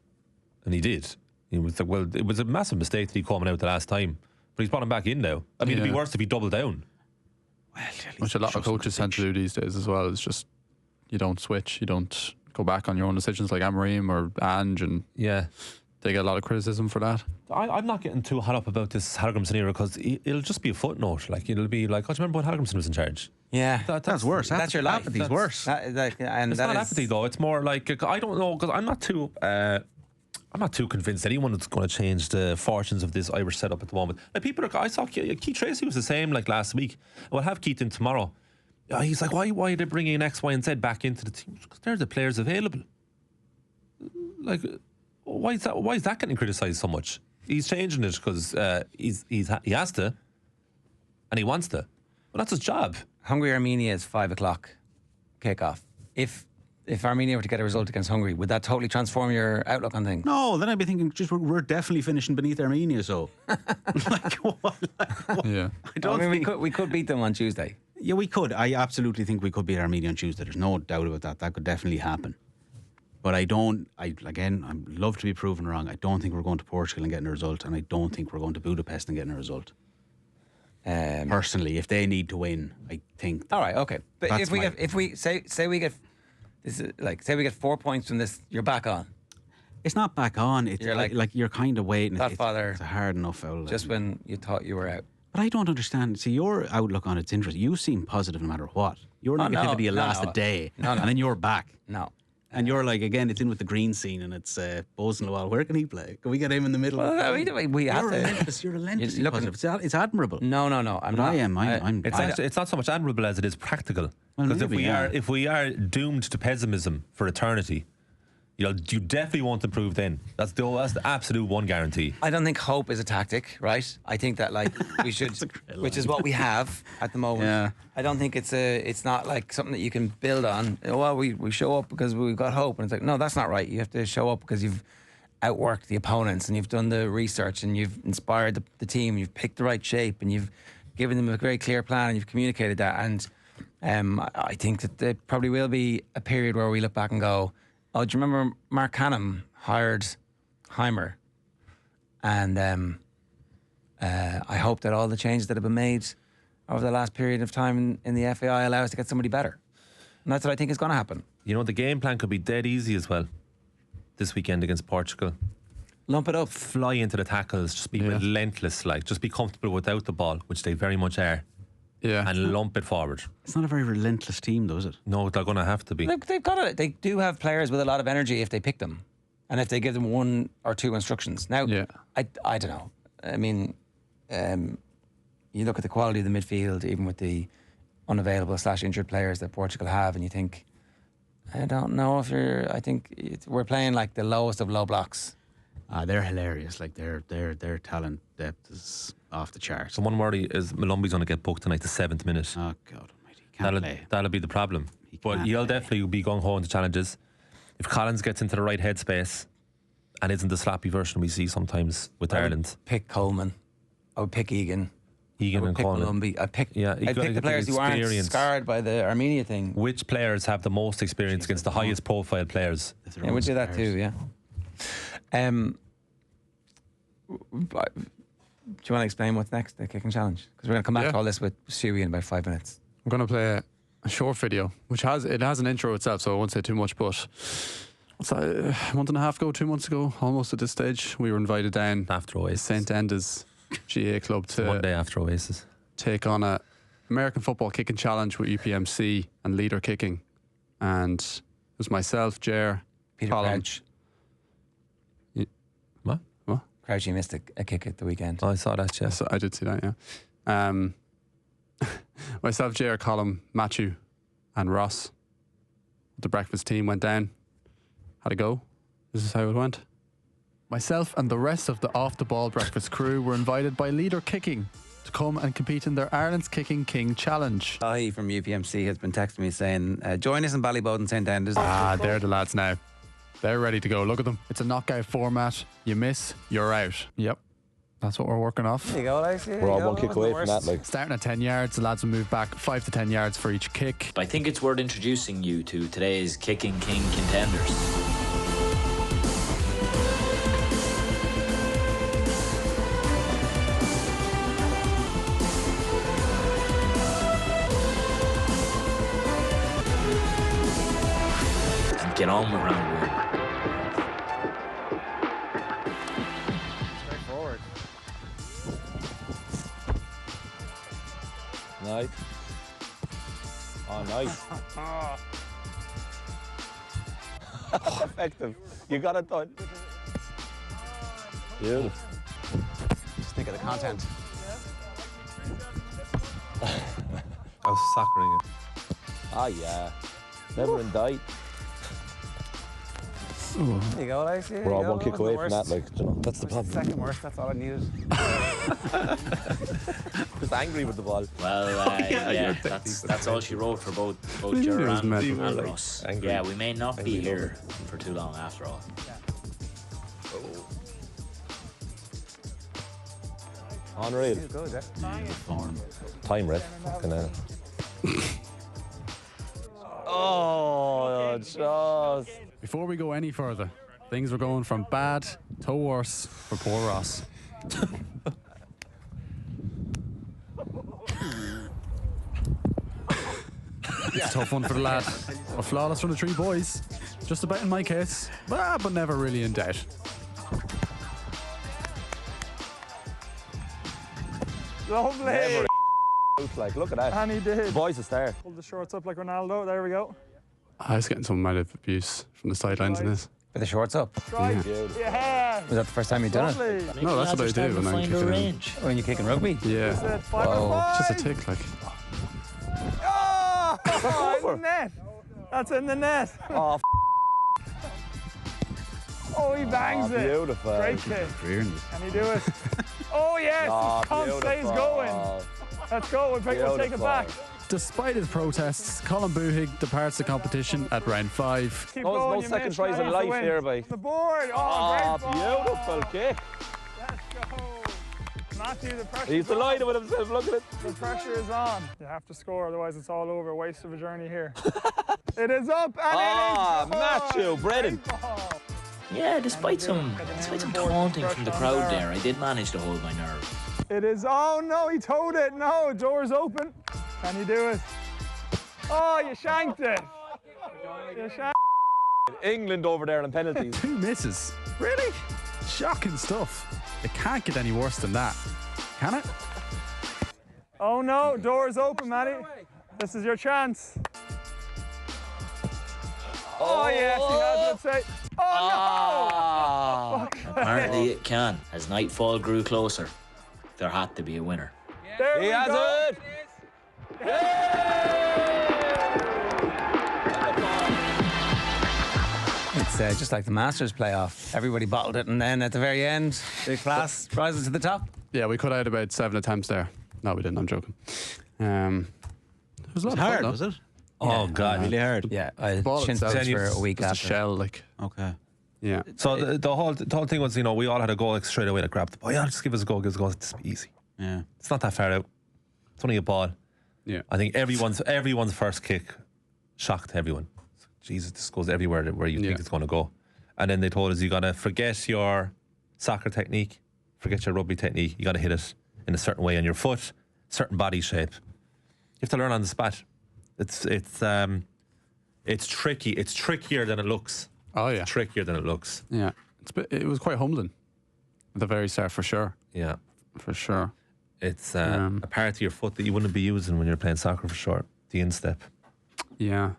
and he did. He was like, well, it was a massive mistake that he coming out the last time, but he's brought him back in now. I mean, it'd be worse if he doubled down. Which a lot of coaches tend to do these days as well. It's just, you don't switch, you don't go back on your own decisions like Amorim or Ange, and they get a lot of criticism for that. I'm not getting too hot up about this Hallgrimsson era because it'll just be a footnote. Like it'll be like, oh, do you remember when Hallgrimsson was in charge? Yeah, that's worse. That's your life. Apathy's worse. And it's that not is, apathy though. It's more like I don't know because I'm not too convinced anyone is going to change the fortunes of this Irish setup at the moment. Like people are, I saw Keith Tracy was the same like last week. We'll have Keith in tomorrow. He's like, why are they bringing X, Y, and Z back into the team? Because they're the players available. Like, why is that getting criticised so much? He's changing it because he has to, and he wants to. Well, that's his job. Hungary Armenia is 5 o'clock kickoff. If Armenia were to get a result against Hungary, would that totally transform your outlook on things? No, then I'd be thinking, just we're definitely finishing beneath Armenia. So, like what? Yeah, I mean, we could beat them on Tuesday. Yeah, we could. I absolutely think we could beat Armenia on Tuesday. There's no doubt about that. That could definitely happen. But I'd love to be proven wrong. I don't think we're going to Portugal and getting a result, and I don't think we're going to Budapest and getting a result. Personally, if they need to win, I think. All right, okay. But if we get 4 points from this, you're back on. It's not back on. It's like you're kind of waiting. It's a hard enough foul. Just when you thought you were out. But I don't understand. See, your outlook on it's interesting. You seem positive no matter what. Your negativity will last a day, and then you're back. No. And you're like, again, it's in with the green scene, and it's Bozen Lawal. Where can he play? Can we get him in the middle? Well, we have to. You're relentlessly positive. It's admirable. No. It's not so much admirable as it is practical. Because if we are doomed to pessimism for eternity, you definitely won't improve then. That's the absolute one guarantee. I don't think hope is a tactic, right? I think that we should, which is what we have at the moment. Yeah. I don't think it's not like something that you can build on. Well, we show up because we've got hope, and it's like, no, that's not right. You have to show up because you've outworked the opponents and you've done the research and you've inspired the team. You've picked the right shape and you've given them a very clear plan and you've communicated that. And I think that there probably will be a period where we look back and go, oh, do you remember Mark Canham hired Heimer? And I hope that all the changes that have been made over the last period of time in the FAI allow us to get somebody better. And that's what I think is going to happen. You know, the game plan could be dead easy as well this weekend against Portugal. Lump it up. Fly into the tackles, just be relentless, just be comfortable without the ball, which they very much are. Yeah. And lump it forward. It's not a very relentless team, though, is it? No, they're going to have to be. Look, they've got it. They do have players with a lot of energy if they pick them, and if they give them 1 or 2 instructions. Now, I don't know. I mean, you look at the quality of the midfield, even with the unavailable / injured players that Portugal have, and you think, I don't know if you're. I think we're playing like the lowest of low blocks. They're hilarious. Like their talent depth is off the charts. So one worry is Malumbi's going to get booked tonight, the 7th minute. Oh God Almighty, that'll be the problem. But he'll definitely be gung ho into challenges. If Collins gets into the right headspace and isn't the sloppy version we see sometimes with Ireland. Pick Coleman. I would pick Egan and Coleman. Malumbi. I'd pick the players who aren't scarred by the Armenia thing. Which players have the most experience against the highest profile players? Yeah, we'd do that too. Yeah. Do you want to explain what's next, the kicking challenge? Because we're going to come back to all this with Shuey in about 5 minutes. I'm going to play a short video, which has an intro itself, so I won't say too much. But what's that, a month and a half ago, 2 months ago, almost at this stage, we were invited down after Oasis, St Enda's GA club to 1 day after Oasis take on a American football kicking challenge with UPMC and leader kicking, and it was myself, Ger, Peter Colm. Crouch. What? Crouchy missed a kick at the weekend. Oh, I saw that, yeah. I did see that, yeah. Myself, Ger, Colm, Matthew and Ross, the breakfast team, went down, had a go. This is how it went. Myself and the rest of the Off the Ball breakfast crew were invited by Leader Kicking to come and compete in their Ireland's Kicking King Challenge. Tahi from UPMC has been texting me saying, join us in Ballybowden St Enda's. They're the lads now. They're ready to go. Look at them. It's a knockout format. You miss, you're out. Yep. That's what we're working off. There you go, lads. We're all 1 kick away from that. Like. Starting at 10 yards, the lads will move back 5 to 10 yards for each kick. I think it's worth introducing you to today's Kicking King contenders. Get on with round 1. nice. Oh, nice. Effective. You got it done. Beautiful. Just think of the content. I was soccering it. Ah, yeah. Never indict. There you go, Lacey. We're all one kick away from that, like, you know. That's the problem. Second worst, that's all I needed. Just angry with the ball. Well, yeah, that's all she wrote for both Ger and Russ. Yeah, we may not be here for too long after all. Unreal. Time ref. Fucking hell. Oh, just. Before we go any further, things were going from bad to worse for poor Ross. It's a tough one for the lad. A flawless from the three boys. Just about in my case, but never really in doubt. Lovely. Never like, look at that. And he did. The boy's a star. Pulled the shorts up like Ronaldo. There we go. I was getting some amount of abuse from the sidelines in this. With the shorts up. Strike. Yeah. Was that the first time you'd done it? Lovely. No, that's what I do when I'm kicking in. When you're kicking rugby? Yeah. Whoa. It's just a tick, like. Oh, in the net. That's in the net. Oh, Oh, he bangs it. beautiful. Great kick. Career. Can he do it? Oh, yes. Oh, Tom stays going. Let's go. We'll take it Beautiful. back. Despite his protests, Colm Boohig departs the competition at round 5. Keep No going. second missed. tries That in is life the win. here, boy. The board. Oh, Oh, great ball. beautiful kick. Let's go. Matthew, the pressure. He's delighted with himself. Look at it. The pressure is on. You have to score, otherwise it's all over. Waste of a journey here. It is up and Ah, it is Matthew, Brennan. Great ball. Yeah, despite some taunting from the crowd there, I did manage to hold my nerve. It is. Oh no, he towed it. No, door's open. Can you do it? Oh, you shanked it. You shanked. England over there on penalties. 2 misses. Really? Shocking stuff. It can't get any worse than that. Can it? Oh no, door's open, Matty. This is your chance. Oh yes, he has it. Say. Oh Ah. no! Apparently it can. As nightfall grew closer, there had to be a winner. There He we has go. it. It's just like the Masters playoff. Everybody bottled it, and then at the very end, the class rises to the top. Yeah, we cut out about 7 attempts there. No, we didn't. I'm joking. It was a lot of Hard, fun, though. was it? Oh, God. Really hard. Yeah, I ball shin itself splints for is a week Just a after. shell, like. Okay. Yeah. So the whole thing was, we all had a goal like, straight away to grab the ball. Yeah, just give us a goal, give us a goal. It's easy. Yeah. It's not that far out. It's only a ball. Yeah. I think everyone's first kick shocked everyone. Jesus, this goes everywhere where you think it's going to go. And then they told us you got to forget your soccer technique, forget your rugby technique. You got to hit it in a certain way on your foot, certain body shape. You have to learn on the spot. It's tricky. It's trickier than it looks. Oh, yeah. Trickier than it looks. Yeah. It was quite humbling at the very start, for sure. Yeah. For sure. It's a part of your foot that you wouldn't be using when you're playing soccer for sure. The instep. Yeah.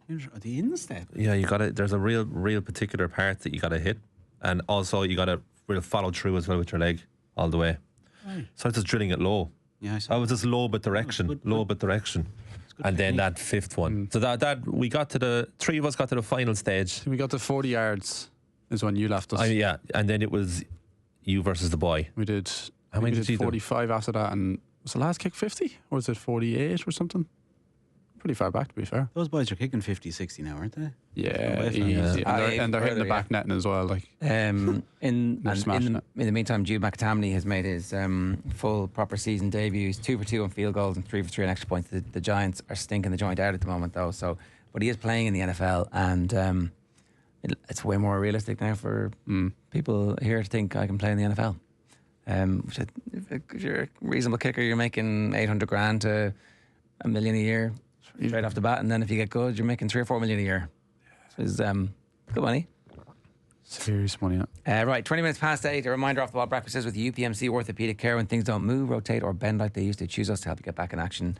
The instep. Yeah, you got to. There's a real particular part that you got to hit, and also you got to real follow through as well with your leg all the way. Right. So I was just drilling it low. Yeah, I saw. I was just low but direction, good. low but direction, and then that fifth one. So that we got to the 3 of us got to the final stage. We got to 40 yards is when you left us. Yeah, and then it was you versus the boy. We did. How many we did you did do? 45 after that, and was the last kick 50 or was it 48 or something? Pretty far back, to be fair. Those boys are kicking 50, 60 now, aren't they? Yeah, Away from easy. it. And they're hitting the Further, back netting as well. Like, In smashing the it. meantime, Jude McTamney has made his full proper season debut. He's 2 for 2 on field goals and 3 for 3 on extra points. The Giants are stinking the joint out at the moment, though. So, but he is playing in the NFL, and it's way more realistic now for people here to think I can play in the NFL. If you're a reasonable kicker, you're making 800 grand to $1 million a year straight off the bat, and then if you get good, you're making 3 or 4 million a year. So it's good money. Serious money. Right, 20 minutes past 8. A reminder off the ball breakfast is with UPMC Orthopedic Care. When things don't move, rotate, or bend like they used to, choose us to help you get back in action